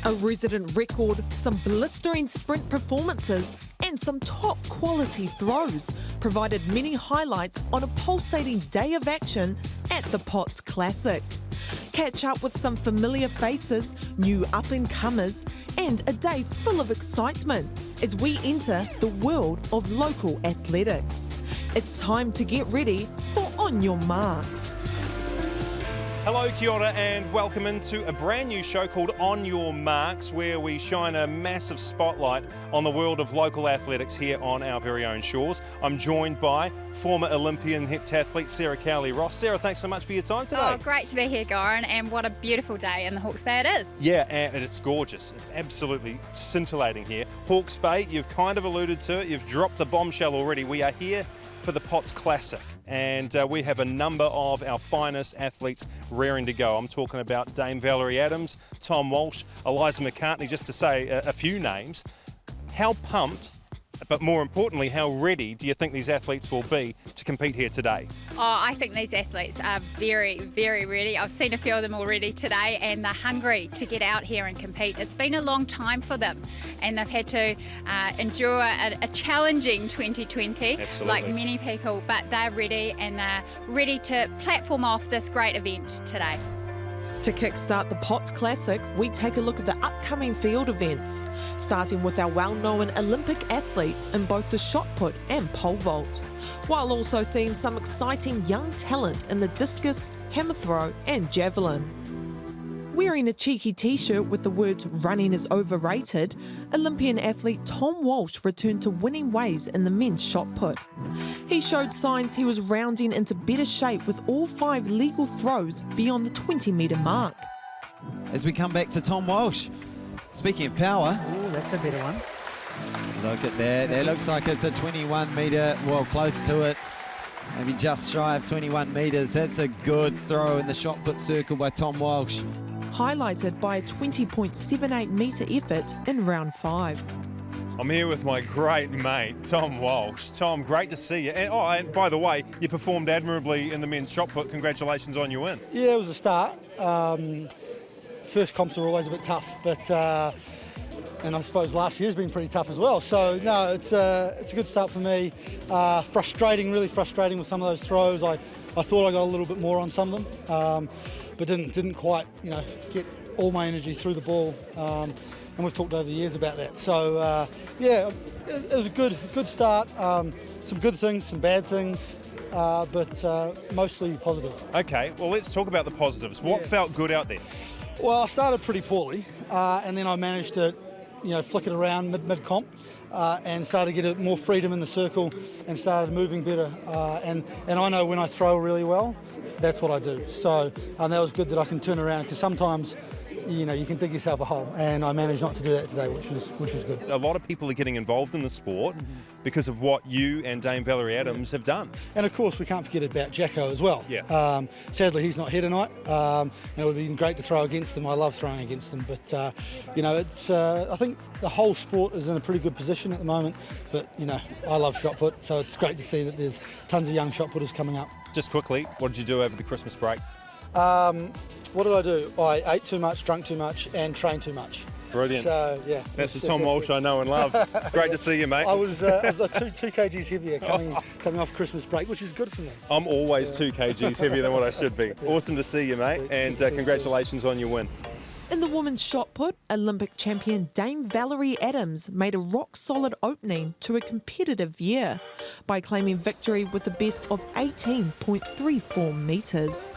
A resident record, some blistering sprint performances and some top quality throws provided many highlights on a pulsating day of action at the Potts Classic. Catch up with some familiar faces, new up-and-comers and a day full of excitement as we enter the world of local athletics. It's time to get ready for On Your Marks. Hello, kia ora, and welcome into a brand new show called On Your Marks, where we shine a massive spotlight on the world of local athletics here on our very own shores. I'm joined by former Olympian heptathlete Sarah Cowley-Ross. Sarah, thanks so much for your time today. Oh, great to be here, Goran, and what a beautiful day in the Hawke's Bay it is. Yeah, and it's gorgeous. Absolutely scintillating here. Hawke's Bay, you've kind of alluded to it. You've dropped the bombshell already. We are here for the Potts Classic, and we have a number of our finest athletes raring to go. I'm talking about Dame Valerie Adams, Tom Walsh, Eliza McCartney, just to say a few names. How pumped, but more importantly, how ready do you think these athletes will be to compete here today? Oh, I think these athletes are very, very ready. I've seen a few of them already today, and they're hungry to get out here and compete. It's been a long time for them, and they've had to endure a challenging 2020, Absolutely. like many people, but they're ready, and they're ready to platform off this great event today. To kickstart the Potts Classic, we take a look at the upcoming field events, starting with our well-known Olympic athletes in both the shot put and pole vault, while also seeing some exciting young talent in the discus, hammer throw and javelin. Wearing a cheeky t-shirt with the words "running is overrated," Olympian athlete Tom Walsh returned to winning ways in the men's shot put. He showed signs he was rounding into better shape with all 5 legal throws beyond the 20-metre mark. As we come back to Tom Walsh, speaking of power. Oh, that's a better one. Look at that. It looks like it's a 21 metre, well, close to it. Maybe just shy of 21 metres. That's a good throw in the shot put circle by Tom Walsh. Highlighted by a 20.78 metre effort in round 5. I'm here with my great mate, Tom Walsh. Tom, great to see you. And by the way, you performed admirably in the men's shot put. Congratulations on your win. Yeah, it was a start. First comps are always a bit tough, but and I suppose last year's been pretty tough as well. So no, it's a good start for me. Frustrating, really frustrating with some of those throws. I thought I got a little bit more on some of them, but didn't quite, get all my energy through the ball. And we've talked over the years about that. So yeah, it was a good start. Some good things, some bad things, but mostly positive. Okay, well, let's talk about the positives. What felt good out there? Well, I started pretty poorly, and then I managed to, flick it around mid-comp, and started to get more freedom in the circle and started moving better. And I know when I throw really well, that's what I do. So that was good that I can turn around, because sometimes you can dig yourself a hole, and I managed not to do that today, which was good. A lot of people are getting involved in the sport because of what you and Dame Valerie Adams have done. And of course, we can't forget about Jacko as well. Yeah. Sadly, he's not here tonight. And it would have been great to throw against him. I love throwing against him, but it's. I think the whole sport is in a pretty good position at the moment. But I love shot put, so it's great to see that there's tons of young shot putters coming up. Just quickly, what did you do over the Christmas break? What did I do? I ate too much, drunk too much, and trained too much. Brilliant. So yeah, that's the Tom Walsh I know and love. Great to see you, mate. I was 2 kgs heavier coming off Christmas break, which is good for me. I'm always 2 kgs heavier than what I should be. Awesome to see you, mate, and congratulations on your win. In the women's shot put, Olympic champion Dame Valerie Adams made a rock-solid opening to a competitive year by claiming victory with a best of 18.34 metres.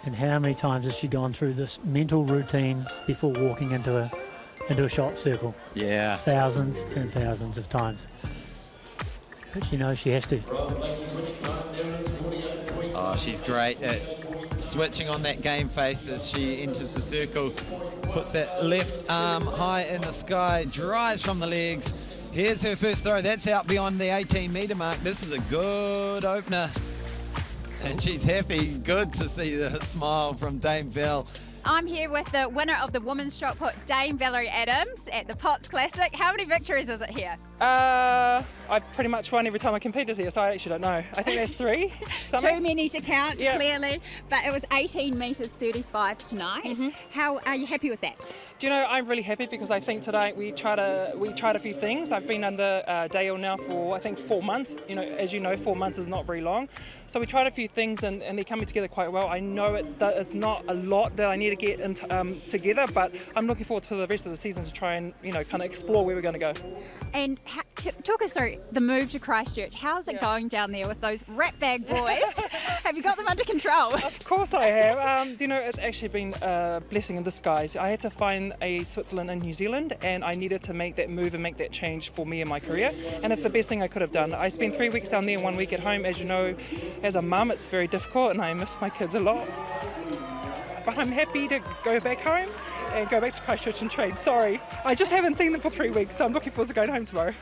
And how many times has she gone through this mental routine before walking into a shot circle? Yeah. Thousands and thousands of times. But she knows she has to. Oh, she's great at switching on that game face as she enters the circle. Puts that left arm high in the sky, drives from the legs. Here's her first throw. That's out beyond the 18-metre mark. This is a good opener. And she's happy. Good to see the smile from Dame Val. I'm here with the winner of the women's shot put, Dame Valerie Adams, at the Potts Classic. How many victories is it here? I pretty much won every time I competed here, so I actually don't know. I think there's 3. Too many to count, Yep. clearly. But it was 18 metres 35 tonight. How are you happy with that? Do you know, I'm really happy because I think today we tried a few things. I've been under Dale now for I think 4 months. You know, as you know, 4 months is not very long. So we tried a few things and they're coming together quite well. I know it's not a lot that I need to get together, but I'm looking forward to the rest of the season to try and kind of explore where we're going to go. And talk us through the move to Christchurch. How's it going down there with those rat bag boys? Have you got them under control? Of course I have. It's actually been a blessing in disguise. I had to find a Switzerland and New Zealand, and I needed to make that move and make that change for me and my career, and it's the best thing I could have done. I spent 3 weeks down there and 1 week at home. As you know, as a mum, it's very difficult and I miss my kids a lot, but I'm happy to go back home and go back to Christchurch and train. Sorry, I just haven't seen them for 3 weeks, so I'm looking forward to going home tomorrow.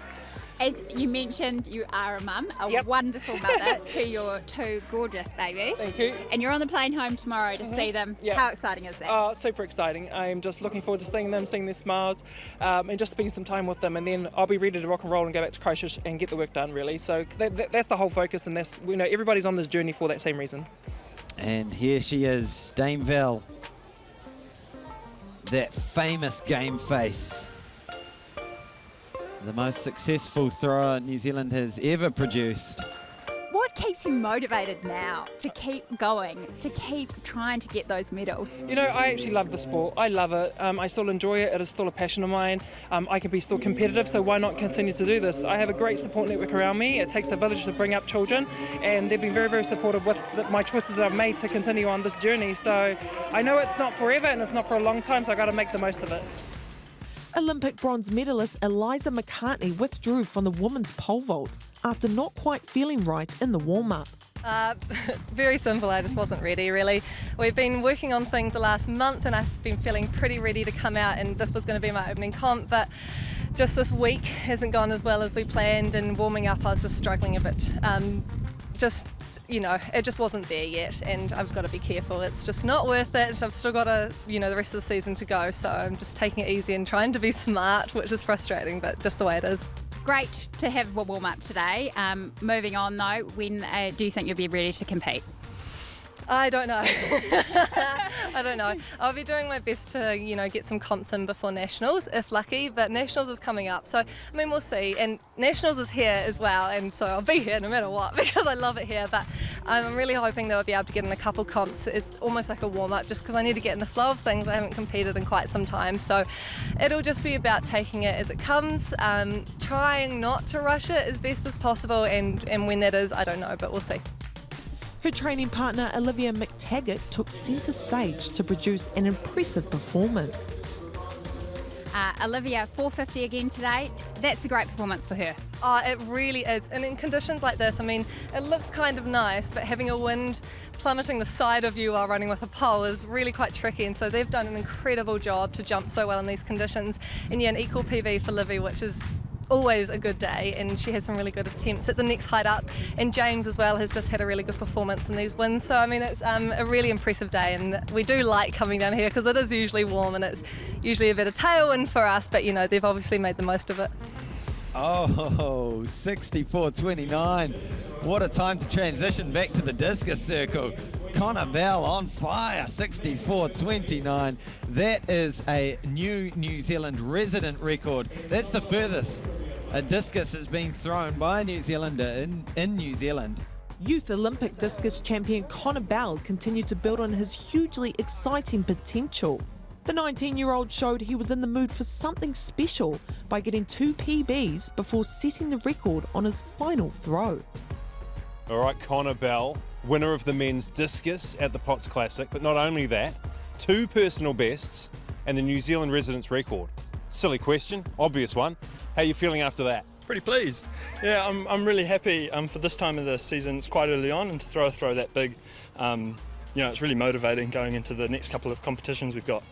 As you mentioned, you are a mum, a wonderful mother to your 2 gorgeous babies. Thank you. And you're on the plane home tomorrow to see them. Yeah. How exciting is that? Super exciting. I'm just looking forward to seeing them, seeing their smiles, and just spending some time with them. And then I'll be ready to rock and roll and go back to Christchurch and get the work done, really. So that's the whole focus, and that's, everybody's on this journey for that same reason. And here she is, Dame Val. That famous game face. The most successful thrower New Zealand has ever produced. What keeps you motivated now to keep going, to keep trying to get those medals? I actually love the sport. I love it. I still enjoy it. It is still a passion of mine. I can be still competitive, so why not continue to do this? I have a great support network around me. It takes a village to bring up children, and they've been very, very supportive with my choices that I've made to continue on this journey. So I know it's not forever and it's not for a long time, so I've got to make the most of it. Olympic bronze medalist Eliza McCartney withdrew from the women's pole vault after not quite feeling right in the warm-up. Very simple, I just wasn't ready really. We've been working on things the last month and I've been feeling pretty ready to come out, and this was going to be my opening comp, but just this week hasn't gone as well as we planned, and warming up I was just struggling a bit. It just wasn't there yet, and I've got to be careful. It's just not worth it. I've still got the rest of the season to go, so I'm just taking it easy and trying to be smart, which is frustrating, but just the way it is. Great to have a warm-up today. Moving on though, when do you think you'll be ready to compete? I don't know. I don't know. I'll be doing my best to, get some comps in before Nationals, if lucky, but Nationals is coming up. So, we'll see. And Nationals is here as well, and so I'll be here no matter what because I love it here. But I'm really hoping that I'll be able to get in a couple comps. It's almost like a warm-up just because I need to get in the flow of things. I haven't competed in quite some time. So it'll just be about taking it as it comes, trying not to rush it as best as possible, and when that is, I don't know, but we'll see. Her training partner Olivia McTaggart took centre stage to produce an impressive performance. Olivia, 450 again today. That's a great performance for her. Oh, it really is. And in conditions like this, it looks kind of nice, but having a wind plummeting the side of you while running with a pole is really quite tricky. And so they've done an incredible job to jump so well in these conditions. And an equal PB for Livy, which is always a good day, and she had some really good attempts at the next height up, and James as well has just had a really good performance in these wins, so it's a really impressive day, and we do like coming down here because it is usually warm and it's usually a bit of tailwind for us, but they've obviously made the most of it. Oh, 64.29. What a time to transition back to the discus circle. Connor Bell on fire, 64.29. That is a new New Zealand resident record. That's the furthest a discus has been thrown by a New Zealander in New Zealand. Youth Olympic discus champion Connor Bell continued to build on his hugely exciting potential. The 19-year-old showed he was in the mood for something special by getting 2 PBs before setting the record on his final throw. All right, Connor Bell, winner of the men's discus at the Potts Classic, but not only that, 2 personal bests and the New Zealand residence record. Silly question, obvious one. How are you feeling after that? Pretty pleased. Yeah, I'm really happy for this time of the season. It's quite early on, and to throw a throw that big, it's really motivating going into the next couple of competitions we've got.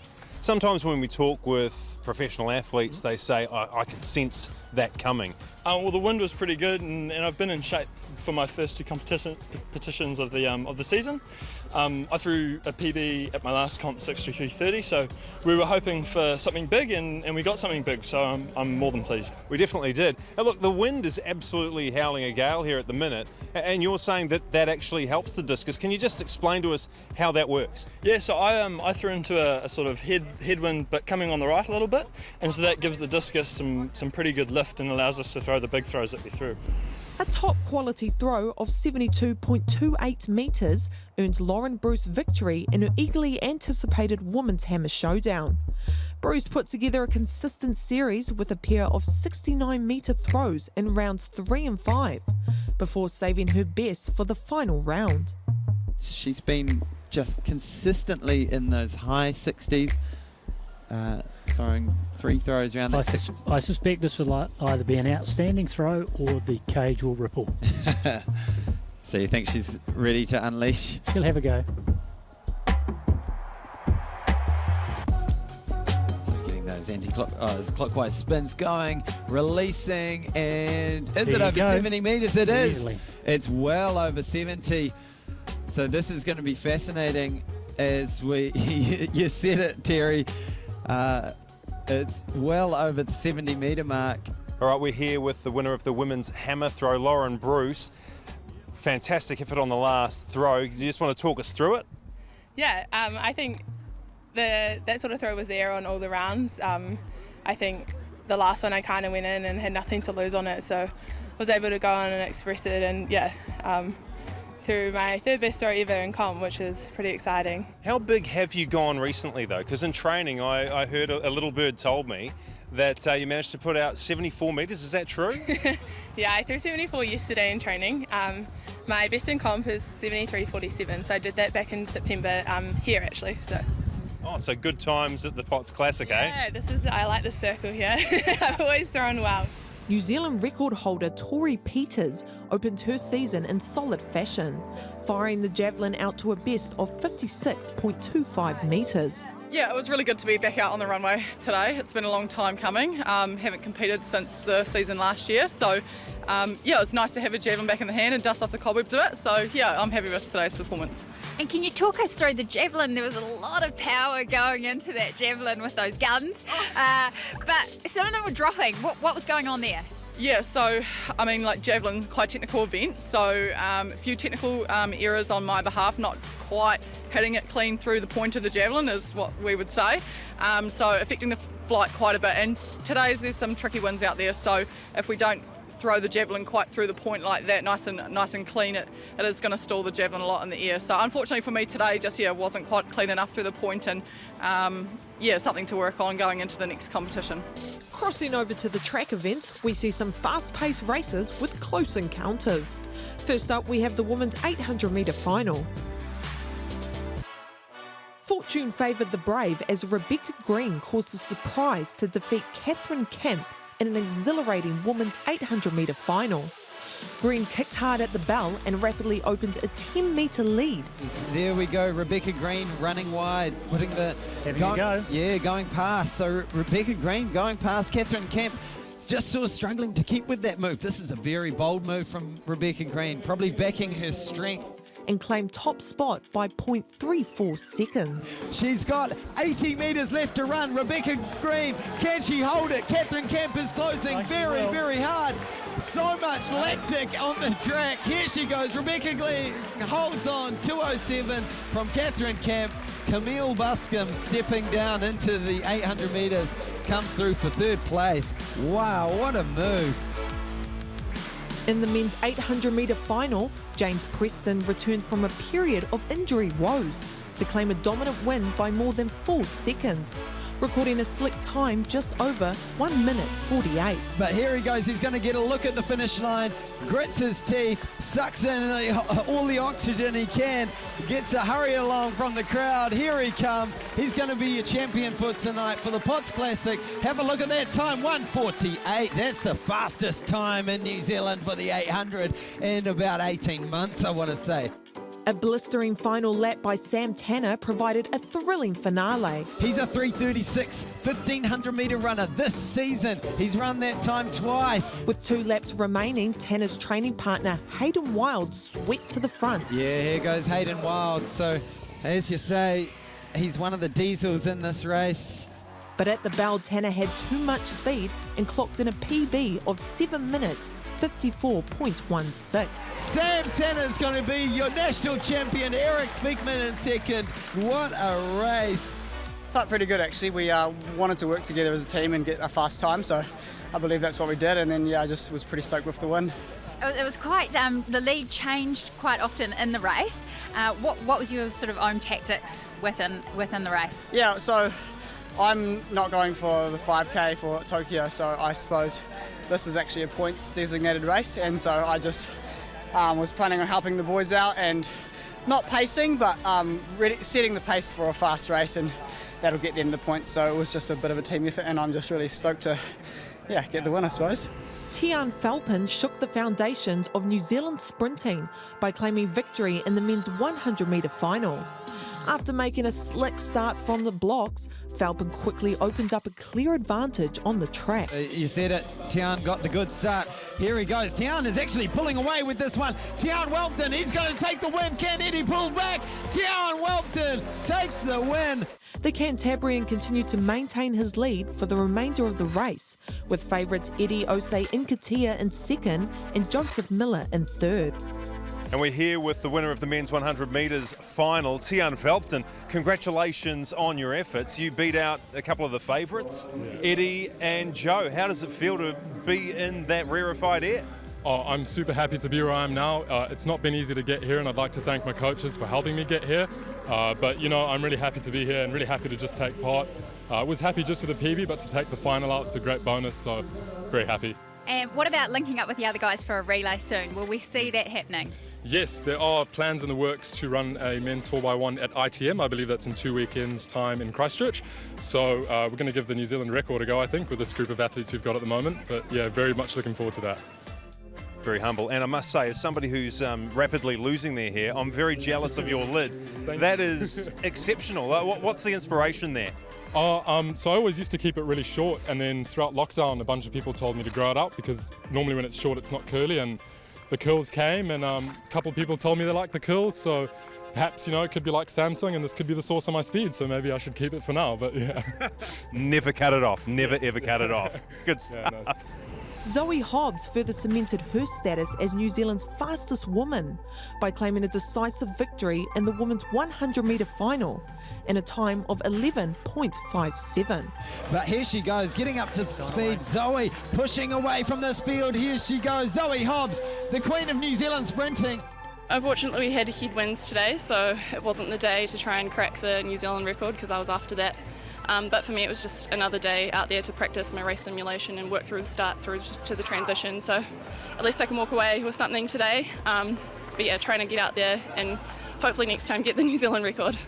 Sometimes when we talk with professional athletes, they say, I can sense that coming. Well, the wind was pretty good, and I've been in shape for my first two competitions of the season. I threw a PB at my last comp, 63.30, so we were hoping for something big, and we got something big, so I'm more than pleased. We definitely did. Now look, the wind is absolutely howling a gale here at the minute, and you're saying that actually helps the discus. Can you just explain to us how that works? Yeah, so I threw into a sort of headwind, but coming on the right a little bit, and so that gives the discus some pretty good lift and allows us to throw the big throws that we threw. A top quality throw of 72.28 metres earned Lauren Bruce victory in her eagerly anticipated Women's Hammer Showdown. Bruce put together a consistent series with a pair of 69-metre throws in rounds 3 and 5 before saving her best for the final round. She's been just consistently in those high 60s, throwing 3 throws around that. I suspect this will either be an outstanding throw or the cage will ripple. So you think she's ready to unleash? She'll have a go. So getting those clockwise spins going, releasing, and is it over 70 metres? It is. Easily. It's well over 70. So this is going to be fascinating as you said it, Terry. It's well over the 70-metre mark. All right, we're here with the winner of the women's hammer throw, Lauren Bruce. Fantastic effort on the last throw. Do you just want to talk us through it? Yeah, I think that sort of throw was there on all the rounds. I think the last one I kind of went in and had nothing to lose on it, so was able to go on and express it, and through my third best throw ever in comp, which is pretty exciting. How big have you gone recently though? Because in training I heard a little bird told me that you managed to put out 74 metres, is that true? Yeah, I threw 74 yesterday in training. My best in comp is 73.47, so I did that back in September here actually. So good times at the Potts Classic, eh? Yeah, I like the circle here. I've always thrown well. New Zealand record holder Tori Peters opened her season in solid fashion, firing the javelin out to a best of 56.25 metres. Yeah, it was really good to be back out on the runway today. It's been a long time coming. Haven't competed since the season last year, so yeah, it was nice to have a javelin back in the hand and dust off the cobwebs a bit. So yeah, I'm happy with today's performance. And can you talk us through the javelin? There was a lot of power going into that javelin with those guns, but some of them were dropping. What was going on there? Yeah, so I mean, like javelin's quite a technical event, so a few technical errors on my behalf, not quite hitting it clean through the point of the javelin is what we would say, so affecting the flight quite a bit. And there's some tricky winds out there, so if we don't throw the javelin quite through the point like that, nice and clean, it is going to stall the javelin a lot in the air. So unfortunately for me today, wasn't quite clean enough through the point, and something to work on going into the next competition. Crossing over to the track events, we see some fast-paced races with close encounters. First up, we have the women's 800-metre final. Fortune favoured the brave as Rebecca Green caused a surprise to defeat Catherine Kemp in an exhilarating women's 800-metre final. Green kicked hard at the bell and rapidly opened a 10-metre lead. There we go, Rebecca Green running wide, putting the... going past. So Rebecca Green going past Catherine Kemp. Just sort of struggling to keep with that move. This is a very bold move from Rebecca Green, probably backing her strength. And claimed top spot by 0.34 seconds. She's got 80 metres left to run. Rebecca Green, can she hold it? Catherine Kemp is closing very hard. So much lactic on the track. Here she goes. Rebecca Green holds on. 2:07 from Catherine Kemp. Camille Buscombe stepping down into the 800 metres. Comes through for third place. Wow, what a move. In the men's 800-metre final, James Preston returned from a period of injury woes to claim a dominant win by more than 4 seconds, recording a slick time just over 1 minute 48. But here he goes, he's going to get a look at the finish line, grits his teeth, sucks in all the oxygen he can, gets a hurry along from the crowd. Here he comes. He's going to be your champion for tonight for the Potts Classic. Have a look at that time, 1:48. That's the fastest time in New Zealand for the 800 in about 18 months, I want to say. A blistering final lap by Sam Tanner provided a thrilling finale. He's a 3:36 1500-metre runner this season. He's run that time twice. With 2 laps remaining, Tanner's training partner Hayden Wild swept to the front. Yeah, here goes Hayden Wild. So, as you say, he's one of the diesels in this race. But at the bell, Tanner had too much speed and clocked in a PB of 7 minutes 54.16. Sam Tanner's going to be your national champion. Eric Speakman in second. What a race. Felt pretty good actually. We wanted to work together as a team and get a fast time, so I believe that's what we did, and then I just was pretty stoked with the win. It was quite, the lead changed quite often in the race. What was your sort of own tactics within the race? Yeah, so I'm not going for the 5K for Tokyo, so I suppose this is actually a points designated race, and so I just was planning on helping the boys out and not pacing, but setting the pace for a fast race, and that'll get them the points. So it was just a bit of a team effort, and I'm just really stoked to get the win, I suppose. Tian Falpin shook the foundations of New Zealand sprinting by claiming victory in the men's 100-metre final. After making a slick start from the blocks, Falpin quickly opened up a clear advantage on the track. You said it, Tian got the good start. Here he goes. Tian is actually pulling away with this one. Tian Welton, he's going to take the win. Can Eddie pull back? Tian Welton takes the win. The Cantabrian continued to maintain his lead for the remainder of the race, with favourites Eddie Osei Inkatia in second and Joseph Miller in third. And we're here with the winner of the men's 100 metres final, Tian Felton. Congratulations on your efforts. You beat out a couple of the favourites, Eddie and Joe. How does it feel to be in that rarefied air? Oh, I'm super happy to be where I am now. It's not been easy to get here, and I'd like to thank my coaches for helping me get here. But, I'm really happy to be here and really happy to just take part. I was happy just with the PB, but to take the final out, it's a great bonus, so very happy. And what about linking up with the other guys for a relay soon? Will we see that happening? Yes, there are plans in the works to run a men's 4x1 at ITM. I believe that's in 2 weekends' time in Christchurch. So we're going to give the New Zealand record a go, I think, with this group of athletes we've got at the moment. But yeah, very much looking forward to that. Very humble. And I must say, as somebody who's rapidly losing their hair, I'm very jealous of your lid. That is exceptional. What's the inspiration there? So I always used to keep it really short, and then throughout lockdown, a bunch of people told me to grow it out because normally when it's short, it's not curly, and the curls came, and a couple of people told me they like the curls, so perhaps, it could be like Samsung, and this could be the source of my speed, so maybe I should keep it for now, but yeah. Never cut it off. Never, ever cut it off. Good stuff. Yeah, nice. Zoe Hobbs further cemented her status as New Zealand's fastest woman by claiming a decisive victory in the women's 100-metre final in a time of 11.57. But here she goes, getting up to speed. Zoe pushing away from this field. Here she goes, Zoe Hobbs, the queen of New Zealand sprinting. Unfortunately, we had headwinds today, so it wasn't the day to try and crack the New Zealand record because I was after that. But for me, it was just another day out there to practice my race simulation and work through the start through just to the transition. So at least I can walk away with something today. But yeah, trying to get out there and hopefully next time get the New Zealand record.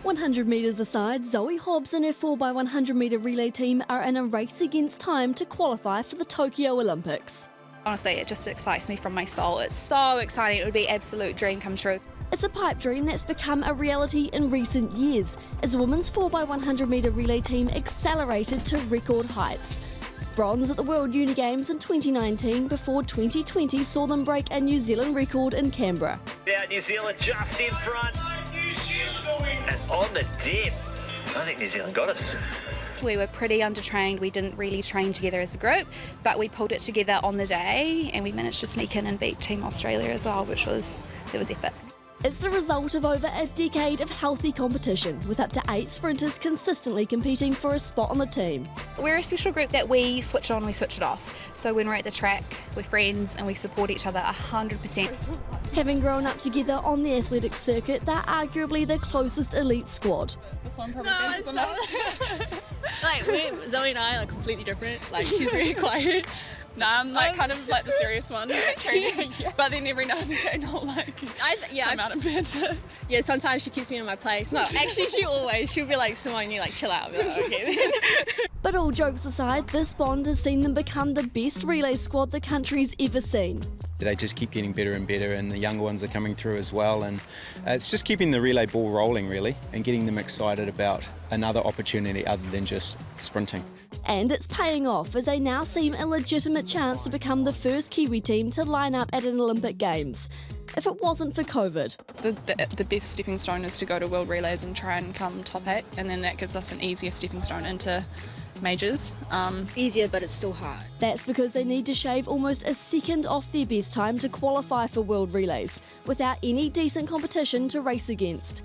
100 metres aside, Zoe Hobbs and her 4x100 metre relay team are in a race against time to qualify for the Tokyo Olympics. Honestly, it just excites me from my soul. It's so exciting. It would be an absolute dream come true. It's a pipe dream that's become a reality in recent years as the women's 4x100 metre relay team accelerated to record heights. Bronze at the World Uni Games in 2019 before 2020 saw them break a New Zealand record in Canberra. Yeah, New Zealand just in front. And on the depth. I think New Zealand got us. We were pretty undertrained. We didn't really train together as a group, but we pulled it together on the day and we managed to sneak in and beat Team Australia as well, there was effort. It's the result of over a decade of healthy competition, with up to 8 sprinters consistently competing for a spot on the team. We're a special group that we switch on, we switch it off. So when we're at the track, we're friends and we support each other 100%. Having grown up together on the athletics circuit, they're arguably the closest elite squad. This one probably is the most. Zoe and I are completely different. She's very quiet. No, I'm kind of the serious one at training, but then every now and again I'll come out in bed. Yeah, sometimes she keeps me in my place. No, actually she'll be like, Simone, you chill out. I'll be like, okay then. But all jokes aside, this bond has seen them become the best relay squad the country's ever seen. They just keep getting better and better, and the younger ones are coming through as well. And it's just keeping the relay ball rolling, really, and getting them excited about another opportunity other than just sprinting. And it's paying off as they now seem a legitimate chance to become the first Kiwi team to line up at an Olympic Games. If it wasn't for COVID. The best stepping stone is to go to World Relays and try and come top 8, and then that gives us an easier stepping stone into majors. Easier, but it's still hard. That's because they need to shave almost a second off their best time to qualify for World Relays, without any decent competition to race against.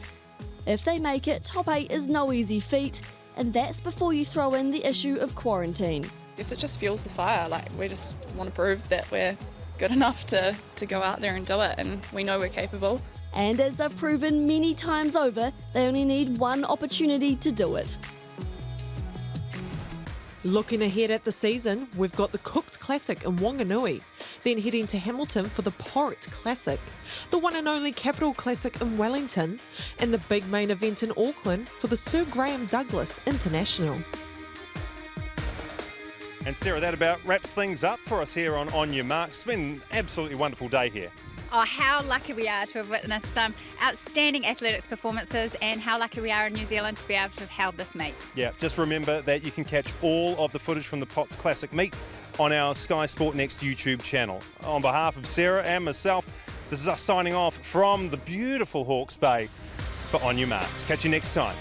If they make it, top 8 is no easy feat, and that's before you throw in the issue of quarantine. Yes, it just fuels the fire. Like, we just want to prove that we're good enough to go out there and do it, and we know we're capable. And as they've proven many times over, they only need one opportunity to do it. Looking ahead at the season, we've got the Cooks Classic in Wanganui, then heading to Hamilton for the Porritt Classic, the one and only Capital Classic in Wellington, and the big main event in Auckland for the Sir Graham Douglas International. And Sarah, that about wraps things up for us here on Your Marks. It's been an absolutely wonderful day here. Oh, how lucky we are to have witnessed some outstanding athletics performances, and how lucky we are in New Zealand to be able to have held this meet. Yeah, just remember that you can catch all of the footage from the Potts Classic meet on our Sky Sport Next YouTube channel. On behalf of Sarah and myself, this is us signing off from the beautiful Hawke's Bay for On Your Marks. Catch you next time.